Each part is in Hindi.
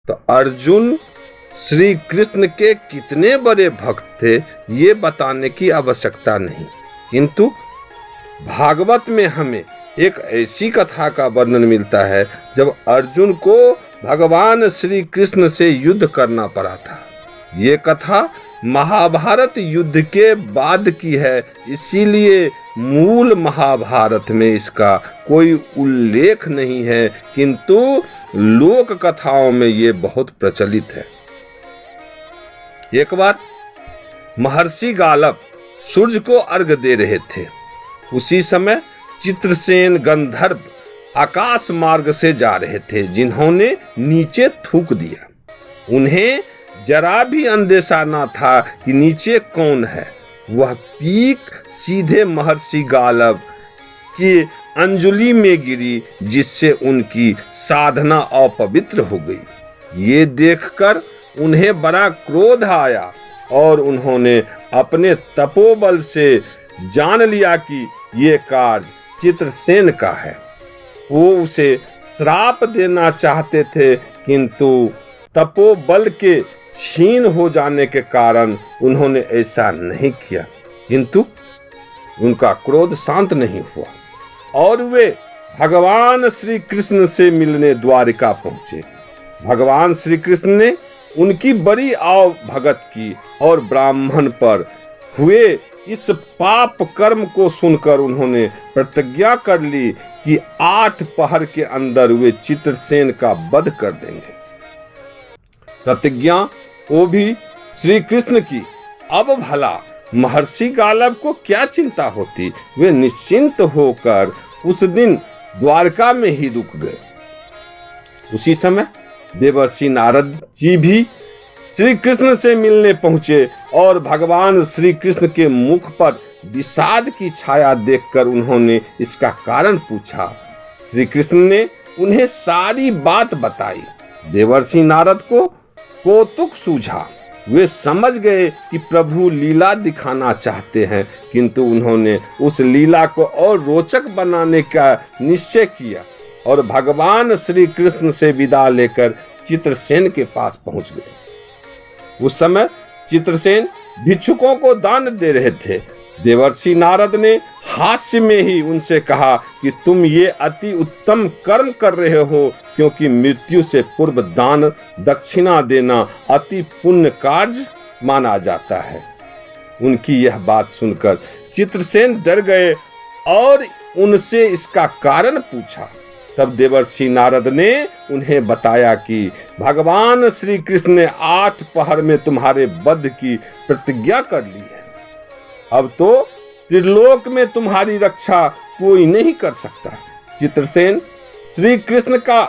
तो अर्जुन श्री कृष्ण के कितने बड़े भक्त थे ये बताने की आवश्यकता नहीं, किंतु भागवत में हमें एक ऐसी कथा का वर्णन मिलता है जब अर्जुन को भगवान श्री कृष्ण से युद्ध करना पड़ा था। ये कथा महाभारत युद्ध के बाद की है, इसीलिए मूल महाभारत में इसका कोई उल्लेख नहीं है, किंतु लोक कथाओं में ये बहुत प्रचलित है। एक बार महर्षि गालव सूर्य को अर्घ दे रहे थे। उसी समय चित्रसेन गंधर्व आकाश मार्ग से जा रहे थे, जिन्होंने नीचे थूक दिया। उन्हें जरा भी अंदेशा न था कि नीचे कौन है। वह पीक सीधे महर्षि गालव की अंजलि में गिरी, जिससे उनकी साधना अपवित्र हो गई। ये देखकर उन्हें बड़ा क्रोध आया और उन्होंने अपने तपोबल से जान लिया कि ये कार्य चित्रसेन का है। वो उसे श्राप देना चाहते थे, किंतु तपोबल के क्षीण हो जाने के कारण उन्होंने ऐसा नहीं किया। किंतु उनका क्रोध शांत नहीं हुआ और वे भगवान श्री कृष्ण से मिलने द्वारिका पहुंचे। भगवान श्री कृष्ण ने उनकी बड़ी आव भगत की और ब्राह्मण पर हुए इस पाप कर्म को सुनकर उन्होंने प्रतिज्ञा कर ली कि 8 पहर के अंदर वे चित्रसेन का वध कर देंगे। प्रतिज्ञा वो भी श्री कृष्ण की। अब भला महर्षि गालव को क्या चिंता होती, वे निश्चिंत होकर उस दिन द्वारका में ही रुक गए। उसी समय देवर्षि नारद जी भी श्री कृष्ण से मिलने पहुंचे और भगवान श्री कृष्ण के मुख पर विषाद की छाया देखकर उन्होंने इसका कारण पूछा। श्री कृष्ण ने उन्हें सारी बात बताई। देवर्षि नारद को कौतुक सूझा। वे समझ गए कि प्रभु लीला दिखाना चाहते हैं, किंतु उन्होंने उस लीला को और रोचक बनाने का निश्चय किया और भगवान श्री कृष्ण से विदा लेकर चित्रसेन के पास पहुंच गए। उस समय चित्रसेन भिक्षुकों को दान दे रहे थे। देवर्षि नारद ने हास्य में ही उनसे कहा कि तुम ये अति उत्तम कर्म कर रहे हो, क्योंकि मृत्यु से पूर्व दान दक्षिणा देना अति पुण्य कार्य माना जाता है। उनकी यह बात सुनकर चित्रसेन डर गए और उनसे इसका कारण पूछा। तब देवर्षि नारद ने उन्हें बताया कि भगवान श्री कृष्ण ने 8 पहर में तुम्हारे वध की प्रतिज्ञा कर ली है। अब तो त्रिलोक में तुम्हारी रक्षा कोई नहीं कर सकता। चित्रसेन श्री कृष्ण का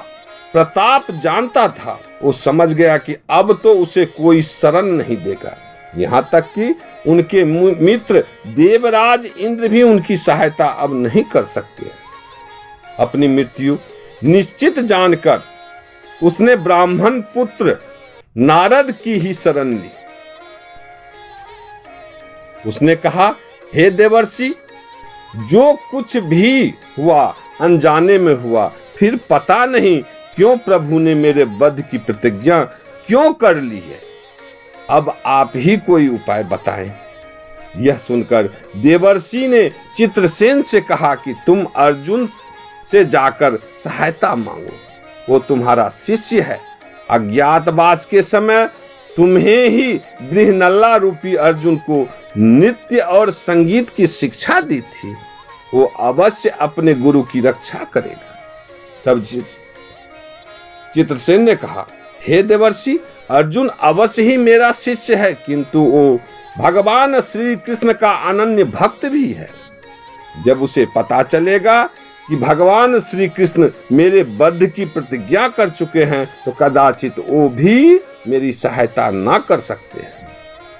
प्रताप जानता था। वो समझ गया कि अब तो उसे कोई शरण नहीं देगा। यहाँ तक कि उनके मित्र देवराज इंद्र भी उनकी सहायता अब नहीं कर सकते। अपनी मृत्यु निश्चित जानकर उसने ब्राह्मण पुत्र नारद की ही शरण ली। उसने कहा, हे देवर्षि, जो कुछ भी हुआ अनजाने में हुआ, फिर पता नहीं क्यों प्रभु ने मेरे वध की प्रतिज्ञा क्यों कर ली है। अब आप ही कोई उपाय बताएं। यह सुनकर देवर्षि ने चित्रसेन से कहा कि तुम अर्जुन से जाकर सहायता मांगो। वो तुम्हारा शिष्य है। अज्ञातवास के समय तुम्हें ही बृहनल्ला रूपी अर्जुन को नृत्य और संगीत की शिक्षा दी थी। वो अवश्य अपने गुरु की रक्षा करेगा। तब चित्रसेन ने कहा, हे देवर्षि, अर्जुन अवश्य ही मेरा शिष्य है, किंतु वो भगवान श्री कृष्ण का अनन्य भक्त भी है। जब उसे पता चलेगा कि भगवान श्री कृष्ण मेरे वध की प्रतिज्ञा कर चुके हैं, तो कदाचित वो भी मेरी सहायता ना कर सकते हैं।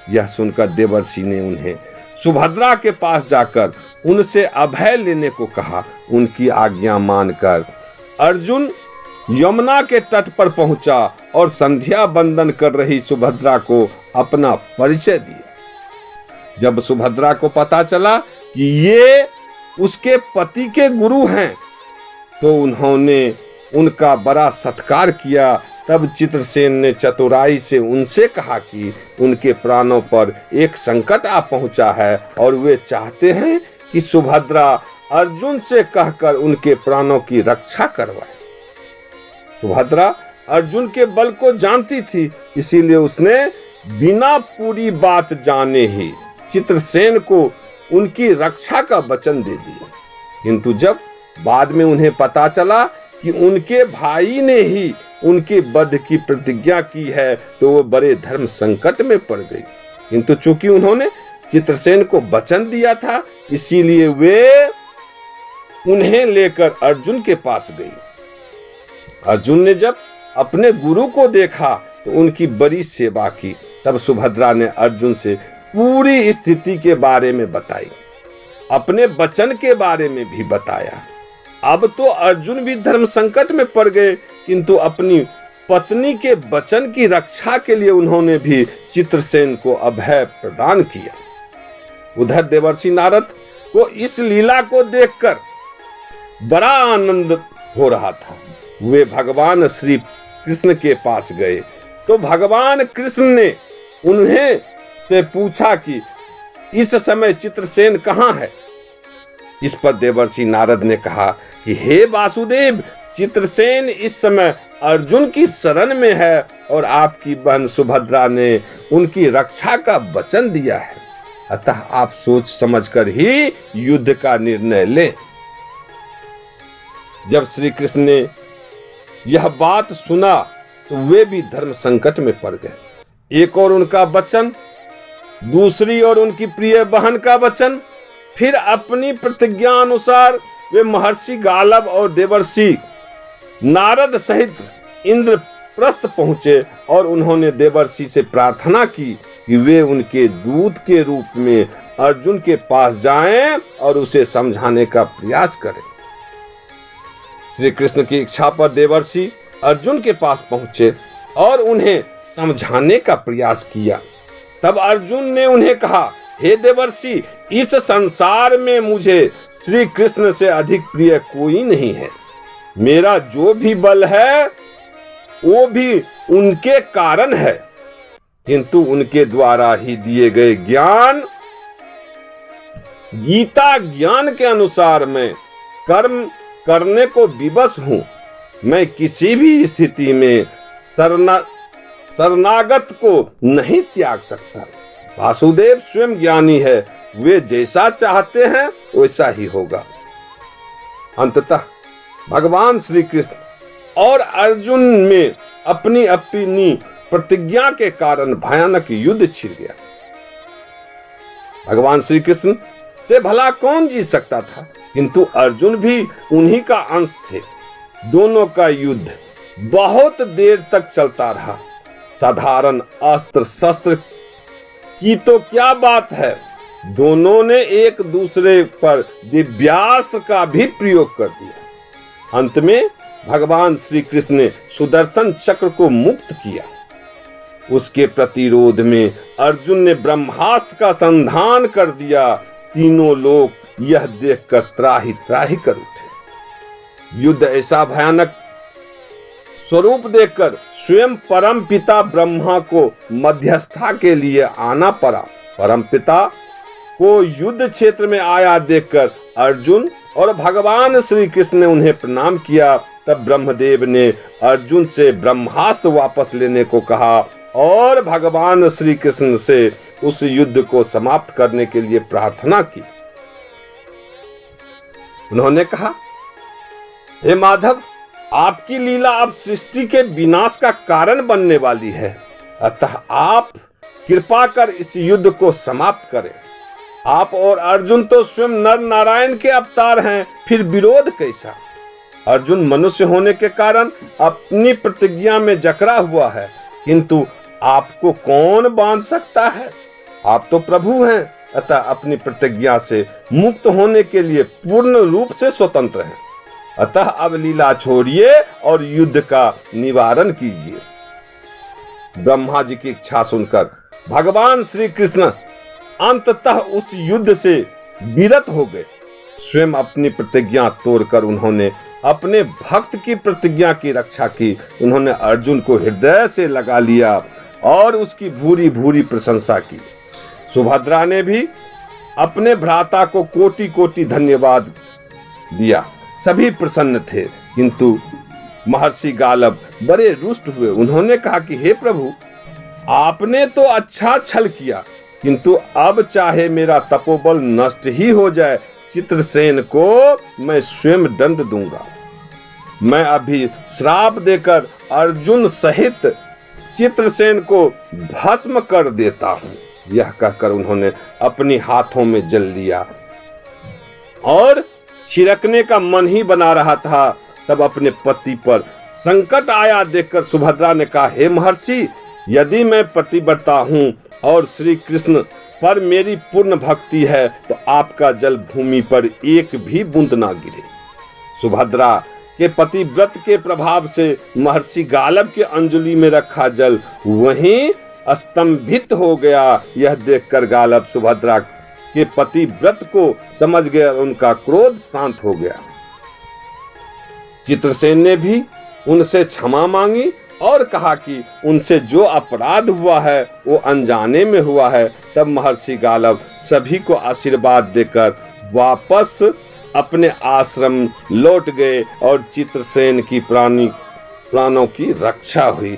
यह सुनकर देवर्षि ने उन्हें सुभद्रा के पास जाकर उनसे अभय लेने को कहा। उनकी आज्ञा मानकर अर्जुन यमुना के तट पर पहुंचा और संध्या बंदन कर रही सुभद्रा को अपना परिचय दिया। जब सुभद्रा को पता चला कि ये उसके पति के गुरु हैं, तो उन्होंने उनका बड़ा सत्कार किया तब चित्रसेन ने चतुराई से उनसे कहा कि उनके प्राणों पर एक संकट आ पहुंचा है और वे चाहते हैं कि सुभद्रा अर्जुन से कहकर उनके प्राणों की रक्षा करवाए। सुभद्रा अर्जुन के बल को जानती थी, इसीलिए उसने बिना पूरी बात जाने ही चित्रसेन को उनकी रक्षा का वचन दे दिया। किंतु जब बाद में उन्हें पता चला कि उनके भाई ने ही उनके वध की प्रतिज्ञा की है तो वो बड़े धर्म संकट में पड़ गई। किंतु चूंकि उन्होंने चित्रसेन को वचन दिया था, इसीलिए वे उन्हें लेकर अर्जुन के पास गई। अर्जुन ने जब अपने गुरु को देखा तो उनकी बड़ी सेवा की। तब सुभद्रा ने अर्जुन से पूरी स्थिति के बारे में बताई, अपने वचन के बारे में भी बताया। अब तो अर्जुन भी धर्म संकट में पड़ गए, किंतु अपनी पत्नी के वचन की रक्षा के लिए उन्होंने भी चित्रसेन को अभय प्रदान किया। उधर देवर्षि नारद को इस लीला को देखकर बड़ा आनंद हो रहा था। वे भगवान श्री कृष्ण के पास गए तो भगवान कृष्ण ने उन्हें से पूछा कि इस समय चित्रसेन कहाँ है। इस पर देवर्षि नारद ने कहा कि हे वासुदेव, चित्रसेन इस समय अर्जुन की शरण में है और आपकी बहन सुभद्रा ने उनकी रक्षा का वचन दिया है, अतः आप सोच समझकर ही युद्ध का निर्णय लें। जब श्री कृष्ण ने यह बात सुना तो वे भी धर्म संकट में पड़ गए। एक और उनका वचन, दूसरी ओर उनकी प्रिय बहन का वचन, फिर अपनी प्रतिज्ञा अनुसार वे महर्षि गालब और देवर्षि नारद सहित इंद्रप्रस्थ पहुंचे और उन्होंने देवर्षि से प्रार्थना की कि वे उनके दूत के रूप में अर्जुन के पास जाएं और उसे समझाने का प्रयास करें। श्री कृष्ण की इच्छा पर देवर्षि अर्जुन के पास पहुंचे और उन्हें समझाने का प्रयास किया। तब अर्जुन ने उन्हें कहा, हे देवर्षि, इस संसार में मुझे श्री कृष्ण से अधिक प्रिय कोई नहीं है। मेरा जो भी बल है वो भी उनके कारण है, किंतु उनके द्वारा ही दिए गए ज्ञान, गीता ज्ञान के अनुसार मैं कर्म करने को विवश हूं। मैं किसी भी स्थिति में शरणागत को नहीं त्याग सकता। वासुदेव स्वयं ज्ञानी है, वे जैसा चाहते हैं वैसा ही होगा। अंततः भगवान श्री कृष्ण और अर्जुन में अपनी अपनी प्रतिज्ञा के कारण भयानक युद्ध छिड़ गया। भगवान श्री कृष्ण से भला कौन जीत सकता था, किंतु अर्जुन भी उन्हीं का अंश थे। दोनों का युद्ध बहुत देर तक चलता रहा। साधारण अस्त्र शस्त्र की तो क्या बात है, दोनों ने एक दूसरे पर दिव्यास्त्र का भी प्रयोग कर दिया। अंत में भगवान श्री कृष्ण ने सुदर्शन चक्र को मुक्त किया। उसके प्रतिरोध में अर्जुन ने ब्रह्मास्त्र का संधान कर दिया। तीनों लोग यह देखकर त्राहि त्राहि कर उठे। युद्ध ऐसा भयानक स्वरूप देखकर स्वयं परम पिता ब्रह्मा को मध्यस्थता के लिए आना पड़ा। परम पिता को युद्ध क्षेत्र में आया देखकर अर्जुन और भगवान श्री कृष्ण ने उन्हें प्रणाम किया। तब ब्रह्मदेव ने अर्जुन से ब्रह्मास्त्र वापस लेने को कहा और भगवान श्री कृष्ण से उस युद्ध को समाप्त करने के लिए प्रार्थना की। उन्होंने कहा, हे माधव, आपकी लीला अब सृष्टि के विनाश का कारण बनने वाली है, अतः आप कृपा कर इस युद्ध को समाप्त करें। आप और अर्जुन तो स्वयं नर नारायण के अवतार हैं, फिर विरोध कैसा? अर्जुन मनुष्य होने के कारण अपनी प्रतिज्ञा में जकड़ा हुआ है, किंतु आपको कौन बांध सकता है? आप तो प्रभु हैं, अतः अपनी प्रतिज्ञा से मुक्त होने के लिए पूर्ण रूप से स्वतंत्र हैं। अतः अब लीला छोड़िए और युद्ध का निवारण कीजिए। ब्रह्मा जी की इच्छा सुनकर भगवान श्री कृष्ण अंततः उस युद्ध से विरत हो गए। स्वयं अपनी प्रतिज्ञा तोड़कर उन्होंने अपने भक्त की प्रतिज्ञा की रक्षा की। उन्होंने अर्जुन को हृदय से लगा लिया और उसकी भूरी भूरी प्रशंसा की। सुभद्रा ने भी अपने भ्राता को कोटि कोटि धन्यवाद दिया। सभी प्रसन्न थे, किंतु महर्षि गालब बड़े रुष्ट हुए। उन्होंने कहा कि हे प्रभु, आपने तो अच्छा छल किया, किंतु अब चाहे मेरा तपोबल नष्ट ही हो जाए, चित्रसेन को मैं स्वयं दंड दूंगा। मैं अभी श्राप देकर अर्जुन सहित चित्रसेन को भस्म कर देता हूं। यह कहकर उन्होंने अपने हाथों में जल लिया और छिड़कने का मन ही बना रहा था। तब अपने पति पर संकट आया देखकर सुभद्रा ने कहा, हे महर्षि, यदि मैं पतिव्रता हूं और श्री कृष्ण पर मेरी पूर्ण भक्ति है तो आपका जल भूमि पर एक भी बूंद ना गिरे। सुभद्रा के पतिव्रत के प्रभाव से महर्षि गालब के अंजलि में रखा जल वहीं स्तंभित हो गया। यह देखकर गालब सुभद्रा के पतिव्रत को समझ गया, उनका क्रोध शांत हो गया। चित्रसेन ने भी उनसे क्षमा मांगी और कहा कि उनसे जो अपराध हुआ है वो अनजाने में हुआ है। तब महर्षि गालब सभी को आशीर्वाद देकर वापस अपने आश्रम लौट गए और चित्रसेन की प्राणों की रक्षा हुई।